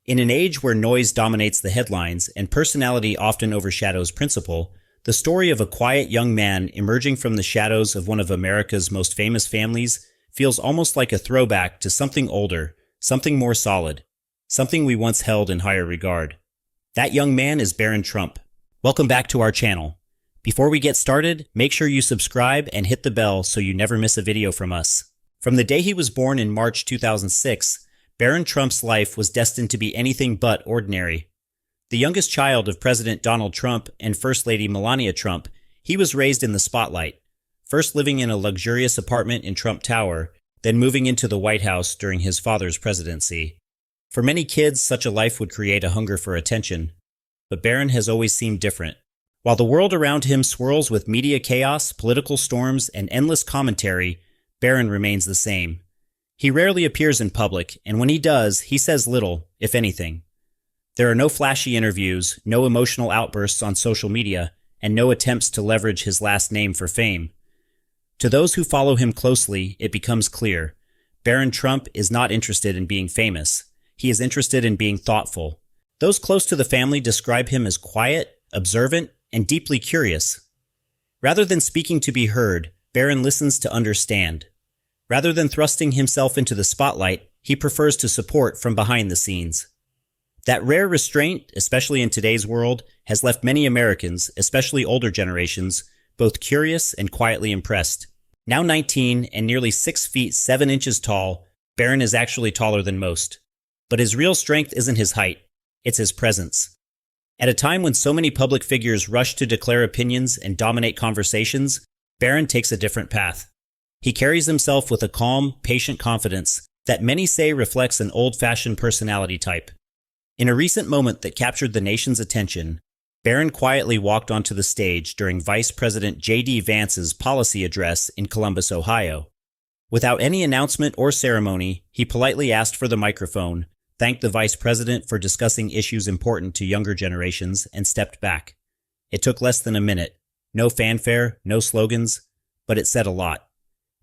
In an age where noise dominates the headlines and personality often overshadows principle, the story of a quiet young man emerging from the shadows of one of America's most famous families feels almost like a throwback to something older, something more solid, something we once held in higher regard. That young man is Barron Trump. Welcome back to our channel. Before we get started, make sure you subscribe and hit the bell so you never miss a video from us. From the day he was born in March 2006, Barron Trump's life was destined to be anything but ordinary. The youngest child of President Donald Trump and First Lady Melania Trump, he was raised in the spotlight, first living in a luxurious apartment in Trump Tower, then moving into the White House during his father's presidency. For many kids, such a life would create a hunger for attention. But Barron has always seemed different. While the world around him swirls with media chaos, political storms, and endless commentary, Barron remains the same. He rarely appears in public, and when he does, he says little, if anything. There are no flashy interviews, no emotional outbursts on social media, and no attempts to leverage his last name for fame. To those who follow him closely, it becomes clear. Barron Trump is not interested in being famous. He is interested in being thoughtful. Those close to the family describe him as quiet, observant, and deeply curious. Rather than speaking to be heard, Barron listens to understand. Rather than thrusting himself into the spotlight, he prefers to support from behind the scenes. That rare restraint, especially in today's world, has left many Americans, especially older generations, both curious and quietly impressed. Now 19 and nearly 6 feet 7 inches tall, Barron is actually taller than most. But his real strength isn't his height, it's his presence. At a time when so many public figures rush to declare opinions and dominate conversations, Barron takes a different path. He carries himself with a calm, patient confidence that many say reflects an old-fashioned personality type. In a recent moment that captured the nation's attention, Barron quietly walked onto the stage during Vice President J.D. Vance's policy address in Columbus, Ohio. Without any announcement or ceremony, he politely asked for the microphone, thanked the vice president for discussing issues important to younger generations, and stepped back. It took less than a minute. No fanfare, no slogans, but it said a lot.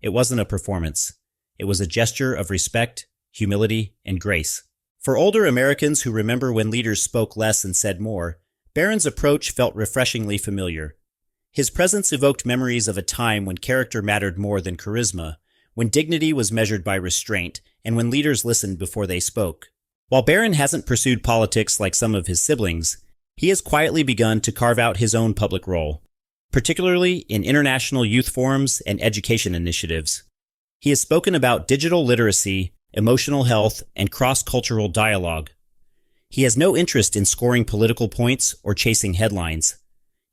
It wasn't a performance. It was a gesture of respect, humility, and grace. For older Americans who remember when leaders spoke less and said more, Barron's approach felt refreshingly familiar. His presence evoked memories of a time when character mattered more than charisma, when dignity was measured by restraint, and when leaders listened before they spoke. While Barron hasn't pursued politics like some of his siblings, he has quietly begun to carve out his own public role, particularly in international youth forums and education initiatives. He has spoken about digital literacy, emotional health, and cross-cultural dialogue. He has no interest in scoring political points or chasing headlines.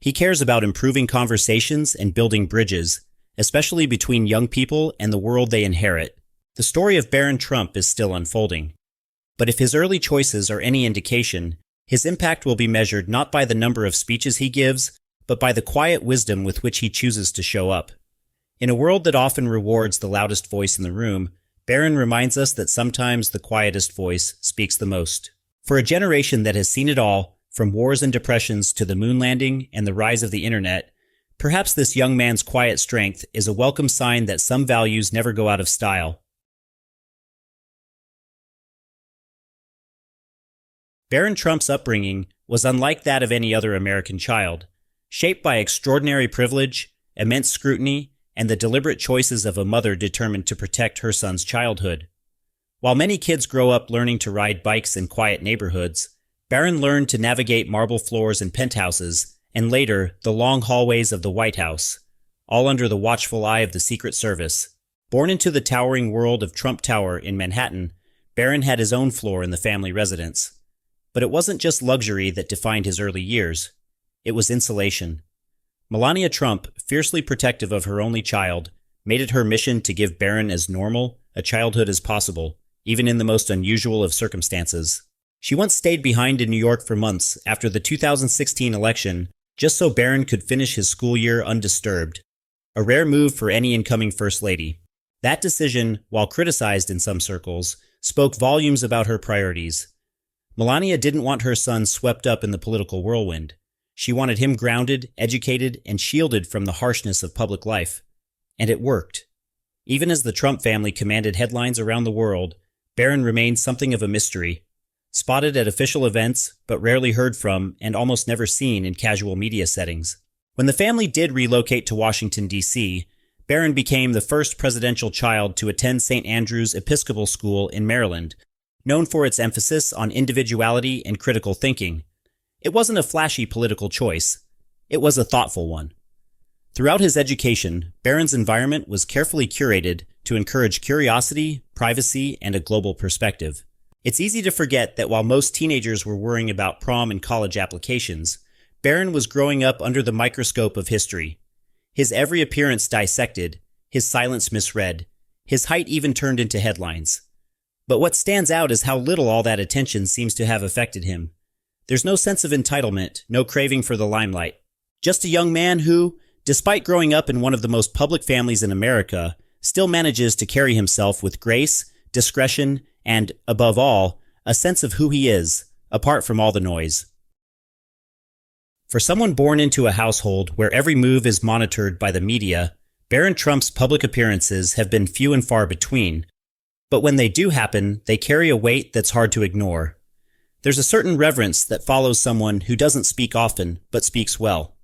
He cares about improving conversations and building bridges, especially between young people and the world they inherit. The story of Barron Trump is still unfolding. But if his early choices are any indication, his impact will be measured not by the number of speeches he gives, but by the quiet wisdom with which he chooses to show up. In a world that often rewards the loudest voice in the room, Barron reminds us that sometimes the quietest voice speaks the most. For a generation that has seen it all, from wars and depressions to the moon landing and the rise of the internet, perhaps this young man's quiet strength is a welcome sign that some values never go out of style. Barron Trump's upbringing was unlike that of any other American child, shaped by extraordinary privilege, immense scrutiny, and the deliberate choices of a mother determined to protect her son's childhood. While many kids grow up learning to ride bikes in quiet neighborhoods, Barron learned to navigate marble floors and penthouses, and later, the long hallways of the White House, all under the watchful eye of the Secret Service. Born into the towering world of Trump Tower in Manhattan, Barron had his own floor in the family residence. But it wasn't just luxury that defined his early years. It was insulation. Melania Trump, fiercely protective of her only child, made it her mission to give Barron as normal a childhood as possible, even in the most unusual of circumstances. She once stayed behind in New York for months after the 2016 election, just so Barron could finish his school year undisturbed. A rare move for any incoming First Lady. That decision, while criticized in some circles, spoke volumes about her priorities. Melania didn't want her son swept up in the political whirlwind. She wanted him grounded, educated, and shielded from the harshness of public life. And it worked. Even as the Trump family commanded headlines around the world, Barron remained something of a mystery. spotted at official events but rarely heard from and almost never seen in casual media settings. When the family did relocate to Washington, D.C., Barron became the first presidential child to attend St. Andrew's Episcopal School in Maryland, known for its emphasis on individuality and critical thinking. It wasn't a flashy political choice. It was a thoughtful one. Throughout his education, Barron's environment was carefully curated to encourage curiosity, privacy, and a global perspective. It's easy to forget that while most teenagers were worrying about prom and college applications, Barron was growing up under the microscope of history. His every appearance dissected, his silence misread, his height even turned into headlines. But what stands out is how little all that attention seems to have affected him. There's no sense of entitlement, no craving for the limelight. Just a young man who, despite growing up in one of the most public families in America, still manages to carry himself with grace, discretion, and, above all, a sense of who he is, apart from all the noise. For someone born into a household where every move is monitored by the media, Barron Trump's public appearances have been few and far between, but when they do happen, they carry a weight that's hard to ignore. There's a certain reverence that follows someone who doesn't speak often, but speaks well.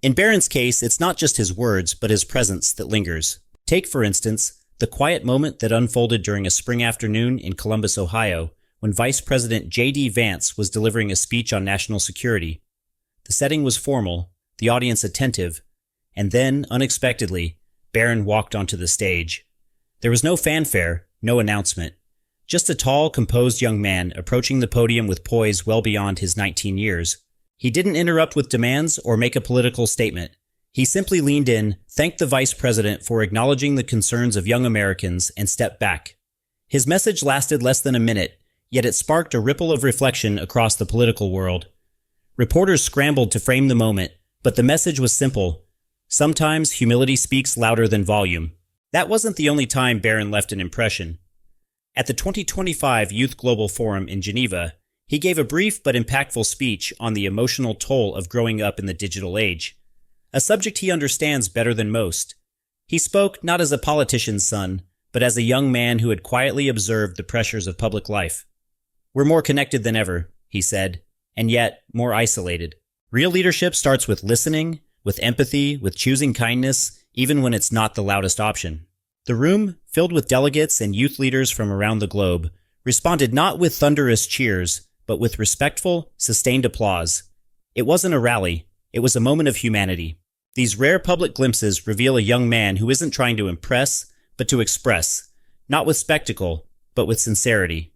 In Barron's case, it's not just his words, but his presence that lingers. Take, for instance, the quiet moment that unfolded during a spring afternoon in Columbus, Ohio, when Vice President J.D. Vance was delivering a speech on national security. The setting was formal, the audience attentive, and then, unexpectedly, Barron walked onto the stage. There was no fanfare, no announcement. Just a tall, composed young man approaching the podium with poise well beyond his 19 years. He didn't interrupt with demands or make a political statement. He simply leaned in, thanked the vice president for acknowledging the concerns of young Americans, and stepped back. His message lasted less than a minute, yet it sparked a ripple of reflection across the political world. Reporters scrambled to frame the moment, but the message was simple. Sometimes humility speaks louder than volume. That wasn't the only time Barron left an impression. At the 2025 Youth Global Forum in Geneva, he gave a brief but impactful speech on the emotional toll of growing up in the digital age, a subject he understands better than most. He spoke not as a politician's son, but as a young man who had quietly observed the pressures of public life. "We're more connected than ever," he said, "and yet more isolated. Real leadership starts with listening, with empathy, with choosing kindness, even when it's not the loudest option." The room, filled with delegates and youth leaders from around the globe, responded not with thunderous cheers, but with respectful, sustained applause. It wasn't a rally, it was a moment of humanity. These rare public glimpses reveal a young man who isn't trying to impress, but to express, not with spectacle, but with sincerity.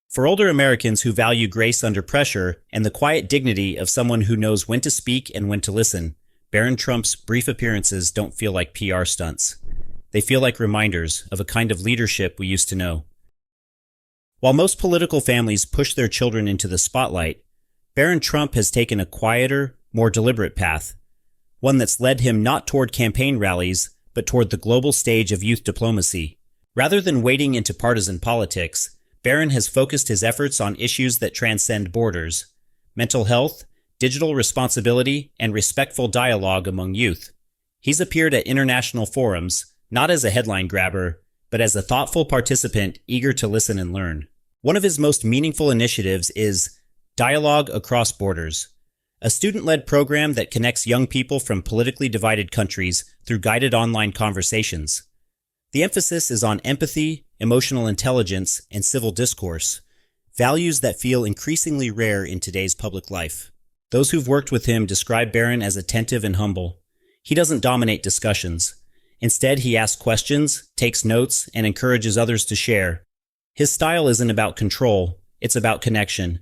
For older Americans who value grace under pressure and the quiet dignity of someone who knows when to speak and when to listen, Barron Trump's brief appearances don't feel like PR stunts. They feel like reminders of a kind of leadership we used to know. While most political families push their children into the spotlight, Barron Trump has taken a quieter, more deliberate path, one that's led him not toward campaign rallies, but toward the global stage of youth diplomacy. Rather than wading into partisan politics, Barron has focused his efforts on issues that transcend borders: mental health, digital responsibility, and respectful dialogue among youth. He's appeared at international forums, not as a headline grabber, but as a thoughtful participant eager to listen and learn. One of his most meaningful initiatives is Dialogue Across Borders, a student-led program that connects young people from politically divided countries through guided online conversations. The emphasis is on empathy, emotional intelligence, and civil discourse, values that feel increasingly rare in today's public life. Those who've worked with him describe Barron as attentive and humble. He doesn't dominate discussions. Instead, he asks questions, takes notes, and encourages others to share. His style isn't about control, it's about connection.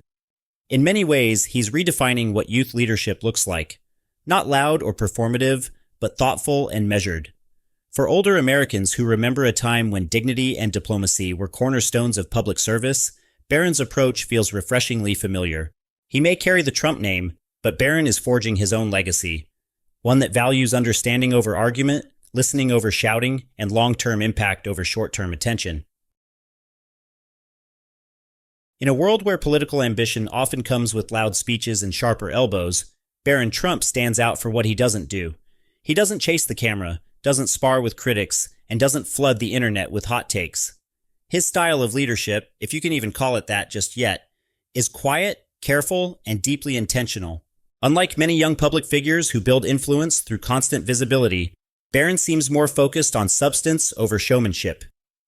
In many ways, he's redefining what youth leadership looks like. Not loud or performative, but thoughtful and measured. For older Americans who remember a time when dignity and diplomacy were cornerstones of public service, Barron's approach feels refreshingly familiar. He may carry the Trump name, but Barron is forging his own legacy, one that values understanding over argument, listening over shouting, and long-term impact over short-term attention. In a world where political ambition often comes with loud speeches and sharper elbows, Barron Trump stands out for what he doesn't do. He doesn't chase the camera, doesn't spar with critics, and doesn't flood the internet with hot takes. His style of leadership, if you can even call it that just yet, is quiet, careful, and deeply intentional. Unlike many young public figures who build influence through constant visibility, Barron seems more focused on substance over showmanship.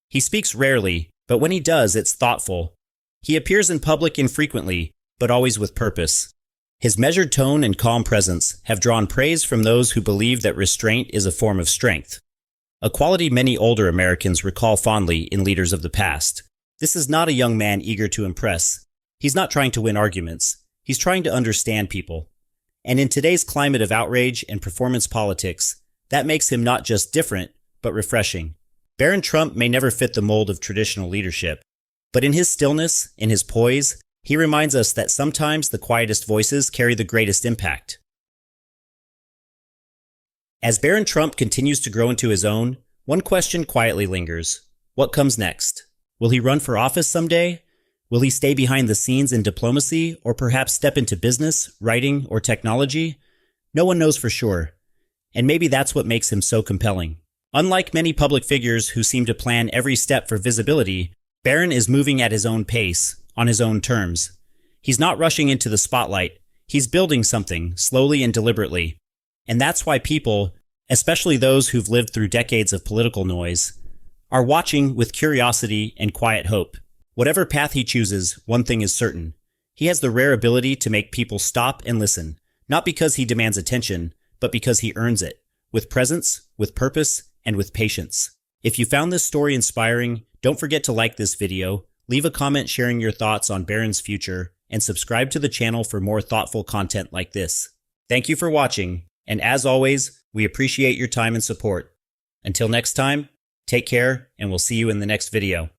He speaks rarely, but when he does, it's thoughtful. He appears in public infrequently, but always with purpose. His measured tone and calm presence have drawn praise from those who believe that restraint is a form of strength, a quality many older Americans recall fondly in leaders of the past. This is not a young man eager to impress. He's not trying to win arguments. He's trying to understand people. And in today's climate of outrage and performance politics, that makes him not just different, but refreshing. Barron Trump may never fit the mold of traditional leadership, but in his stillness, in his poise, he reminds us that sometimes the quietest voices carry the greatest impact. As Barron Trump continues to grow into his own, one question quietly lingers. What comes next? Will he run for office someday? Will he stay behind the scenes in diplomacy, or perhaps step into business, writing, or technology? No one knows for sure. And maybe that's what makes him so compelling. Unlike many public figures who seem to plan every step for visibility, Barron is moving at his own pace, on his own terms. He's not rushing into the spotlight. He's building something, slowly and deliberately. And that's why people, especially those who've lived through decades of political noise, are watching with curiosity and quiet hope. Whatever path he chooses, one thing is certain. He has the rare ability to make people stop and listen, not because he demands attention, but because he earns it, with presence, with purpose, and with patience. If you found this story inspiring, don't forget to like this video, leave a comment sharing your thoughts on Barron's future, and subscribe to the channel for more thoughtful content like this. Thank you for watching, and as always, we appreciate your time and support. Until next time, take care, and we'll see you in the next video.